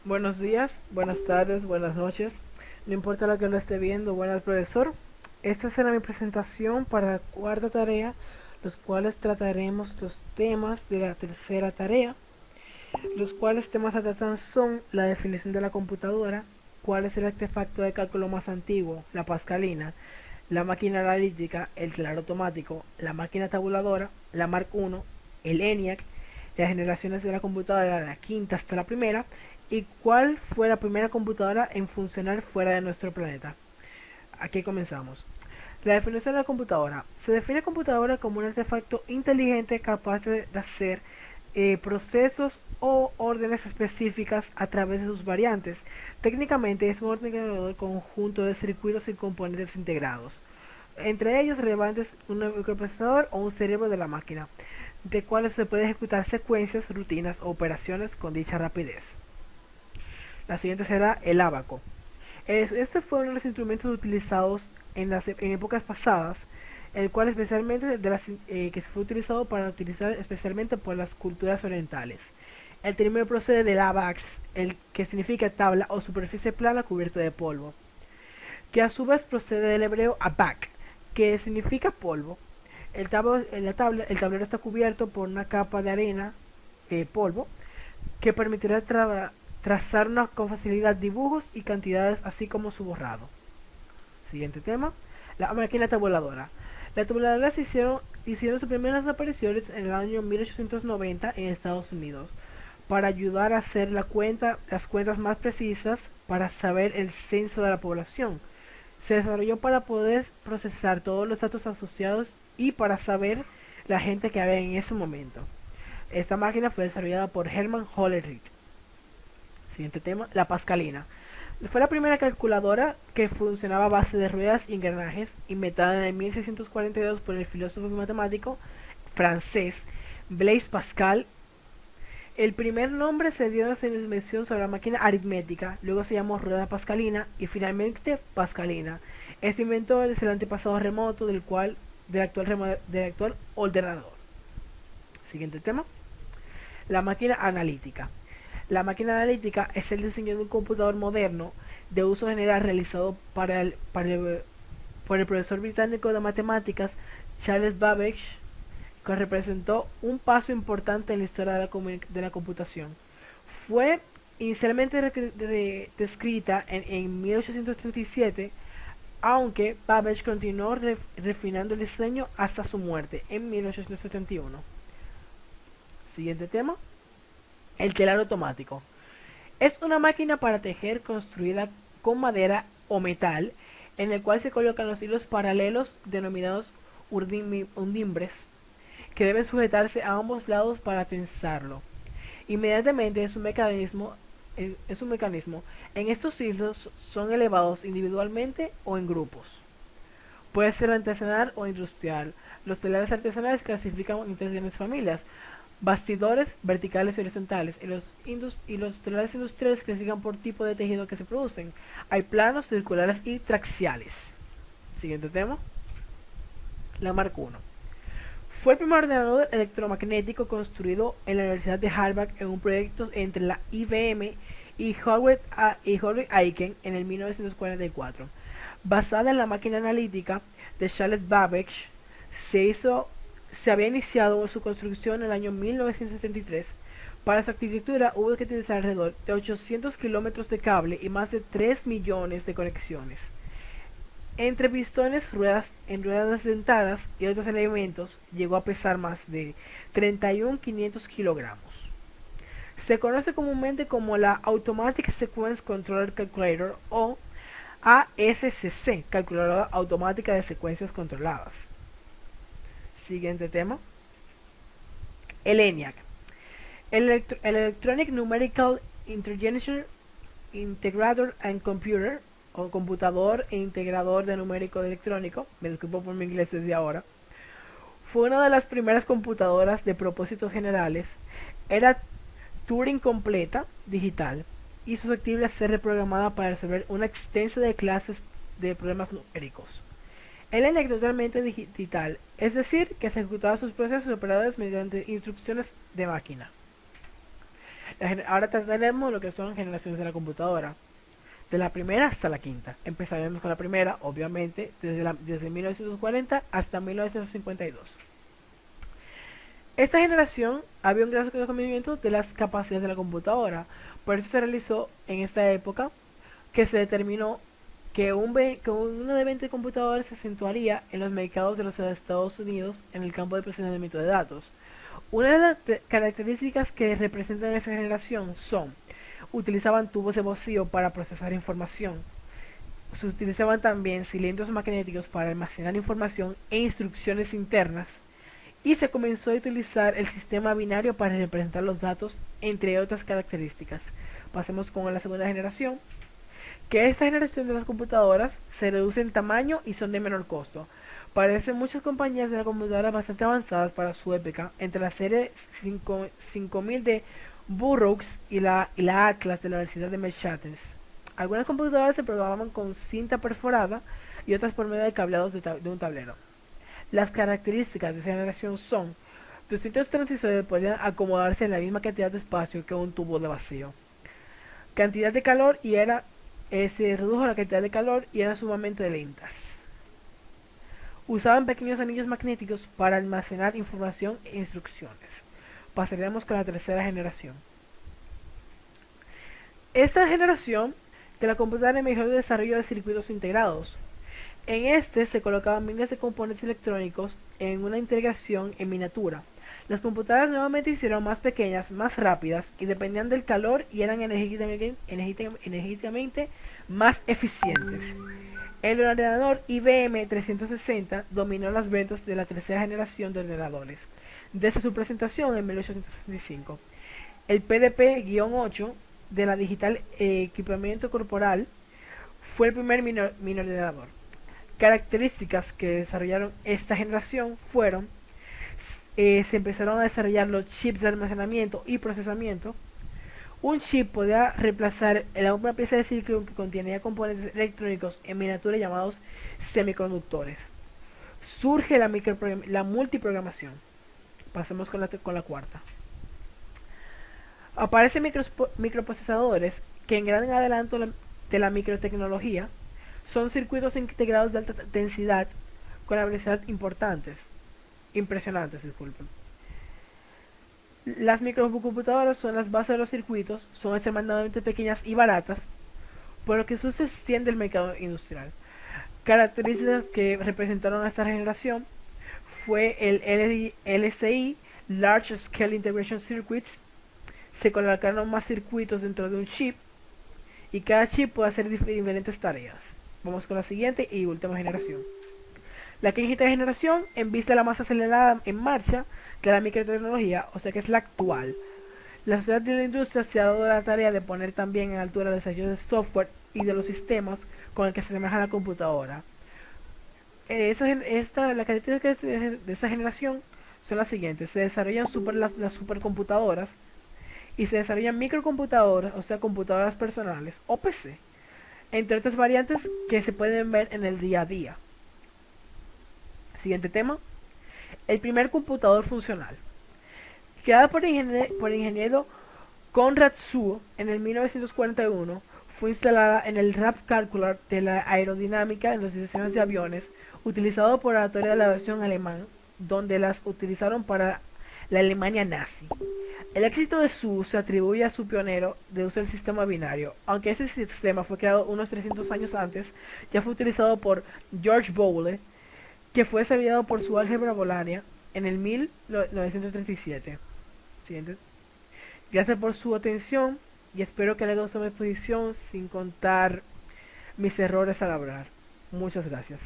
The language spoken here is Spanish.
Buenos días, buenas tardes, buenas noches. No importa lo que lo esté viendo, buenas profesor. Esta será mi presentación para la cuarta tarea, los cuales trataremos los temas de la tercera tarea. Los cuales temas a tratar son la definición de la computadora, cuál es el artefacto de cálculo más antiguo, la pascalina, la máquina analítica, el telar automático, la máquina tabuladora, la Mark I, el ENIAC, las generaciones de la computadora de la quinta hasta la primera, y cuál fue la primera computadora en funcionar fuera de nuestro planeta. Aquí comenzamos. La definición de la computadora. Se define computadora como un artefacto inteligente capaz de hacer procesos o órdenes específicas a través de sus variantes. Técnicamente es un ordenador conjunto de circuitos y componentes integrados. Entre ellos relevantes un microprocesador o un cerebro de la máquina, de cuales se puede ejecutar secuencias, rutinas o operaciones con dicha rapidez. La siguiente será el ábaco. Este fue uno de los instrumentos utilizados en épocas pasadas, el cual especialmente que fue utilizado para utilizar especialmente por las culturas orientales. El término procede del abax, el que significa tabla o superficie plana cubierta de polvo, que a su vez procede del hebreo abak, que significa polvo. El tablero está cubierto por una capa de arena, polvo, que permitirá trazar con facilidad dibujos y cantidades así como su borrado. Siguiente tema, la máquina tabuladora. Las tabuladoras hicieron sus primeras apariciones en el año 1890 en Estados Unidos para ayudar a hacer las cuentas más precisas para saber el censo de la población. Se desarrolló para poder procesar todos los datos asociados y para saber la gente que había en ese momento. Esta máquina fue desarrollada por Hermann Hollerith. Siguiente tema, la pascalina. Fue la primera calculadora que funcionaba a base de ruedas y engranajes, inventada en 1642 por el filósofo y matemático francés Blaise Pascal. El primer nombre se dio a su invención sobre la máquina aritmética, luego se llamó rueda pascalina y finalmente pascalina. Este inventor es el antepasado remoto del actual ordenador. Siguiente tema, la máquina analítica. La máquina analítica es el diseño de un computador moderno de uso general realizado por el profesor británico de matemáticas Charles Babbage, que representó un paso importante en la historia de la computación. Fue inicialmente descrita en 1837, aunque Babbage continuó refinando el diseño hasta su muerte en 1871. Siguiente tema, el telar automático. Es una máquina para tejer construida con madera o metal, en el cual se colocan los hilos paralelos denominados undimbres, que deben sujetarse a ambos lados para tensarlo. Inmediatamente es un mecanismo. En estos hilos son elevados individualmente o en grupos. Puede ser artesanal o industrial. Los telares artesanales clasifican en tres grandes familias: bastidores verticales y horizontales, y los telares industriales clasifican por tipo de tejido que se producen. Hay planos, circulares y traxiales. Siguiente tema, la Mark I. Fue el primer ordenador electromagnético construido en la Universidad de Harvard en un proyecto entre la IBM y Hewlett Aiken en el 1944. Basada en la máquina analítica de Charles Babbage, se había iniciado su construcción en el año 1973. Para su arquitectura hubo que utilizar alrededor de 800 kilómetros de cable y más de 3 millones de conexiones. Entre pistones, ruedas dentadas y otros elementos, llegó a pesar más de 31.500 kilogramos. Se conoce comúnmente como la Automatic Sequence Controller Calculator o ASCC, calculadora automática de secuencias controladas. Siguiente tema, el ENIAC. El Electronic Numerical Integrator and Computer, o computador e integrador de numérico electrónico, me disculpo por mi inglés desde ahora, fue una de las primeras computadoras de propósitos generales. Era Turing completa, digital, y susceptible a ser reprogramada para resolver una extensa de clases de problemas numéricos. El ENIAC totalmente digital, es decir, que se ejecutaba sus procesos operadores mediante instrucciones de máquina. Ahora trataremos lo que son generaciones de la computadora, de la primera hasta la quinta. Empezaremos con la primera, obviamente, desde 1940 hasta 1952. Esta generación había un gran desconocimiento de las capacidades de la computadora, por eso se realizó en esta época que se determinó que uno de 20 computadores se acentuaría en los mercados de los Estados Unidos en el campo de procesamiento de datos. Una de las características que representan esa generación son: utilizaban tubos de vacío para procesar información, se utilizaban también cilindros magnéticos para almacenar información e instrucciones internas, y se comenzó a utilizar el sistema binario para representar los datos, entre otras características. Pasemos con la segunda generación, que esta generación de las computadoras se reduce en tamaño y son de menor costo. Parecen muchas compañías de la computadora bastante avanzadas para su época, entre la serie 5000 de Burroughs y la Atlas de la Universidad de Massachusetts. Algunas computadoras se programaban con cinta perforada y otras por medio de cableados de un tablero. Las características de esa generación son: distintos transistores podían acomodarse en la misma cantidad de espacio que un tubo de vacío. Cantidad de calor se redujo la cantidad de calor y eran sumamente lentas. Usaban pequeños anillos magnéticos para almacenar información e instrucciones. Pasaremos con la tercera generación. Esta generación de la computadora mejoró el desarrollo de circuitos integrados. En este se colocaban miles de componentes electrónicos en una integración en miniatura. Las computadoras nuevamente hicieron más pequeñas, más rápidas y dependían del calor y eran energéticamente más eficientes. El ordenador IBM 360 dominó las ventas de la tercera generación de ordenadores desde su presentación en 1865. El PDP-8 de la Digital Equipamiento Corporal fue el primer mini ordenador. Características que desarrollaron esta generación fueron: se empezaron a desarrollar los chips de almacenamiento y procesamiento. Un chip podía reemplazar una pieza de ciclo que contenía componentes electrónicos en miniatura llamados semiconductores. Surge la multiprogramación. Pasemos con la cuarta. Aparecen microprocesadores que en gran adelanto de la microtecnología son circuitos integrados de alta densidad con la velocidad impresionantes. Las microcomputadoras son las bases de los circuitos, son extremadamente pequeñas y baratas, por lo que su uso se extiende al mercado industrial. Características que representaron a esta generación fue el LSI, Large Scale Integration Circuits. Se colocaron más circuitos dentro de un chip y cada chip puede hacer diferentes tareas. Vamos con la siguiente y última generación. La quinta generación, en vista de la más acelerada en marcha de la microtecnología, o sea que es la actual. La sociedad de la industria se ha dado la tarea de poner también en altura el desarrollo de software y de los sistemas con el que se asemeja la computadora. La característica de esta generación son las siguientes: se desarrollan las supercomputadoras y se desarrollan microcomputadoras, o sea computadoras personales o PC, entre otras variantes que se pueden ver en el día a día. Siguiente tema: el primer computador funcional. Creada por el ingeniero Conrad Zuse en el 1941, fue instalada en el RAP Calculator de la aerodinámica en los diseños de aviones, utilizado por la teoría de la aviación alemán, donde las utilizaron para la Alemania nazi. El éxito de Zuse se atribuye a su pionero de uso del sistema binario, aunque ese sistema fue creado unos 300 años antes. Ya fue utilizado por George Boole, que fue desarrollado por su álgebra booleana en el 1937. Siguiente. Gracias por su atención y espero que les guste mi exposición, sin contar mis errores al hablar. Muchas gracias.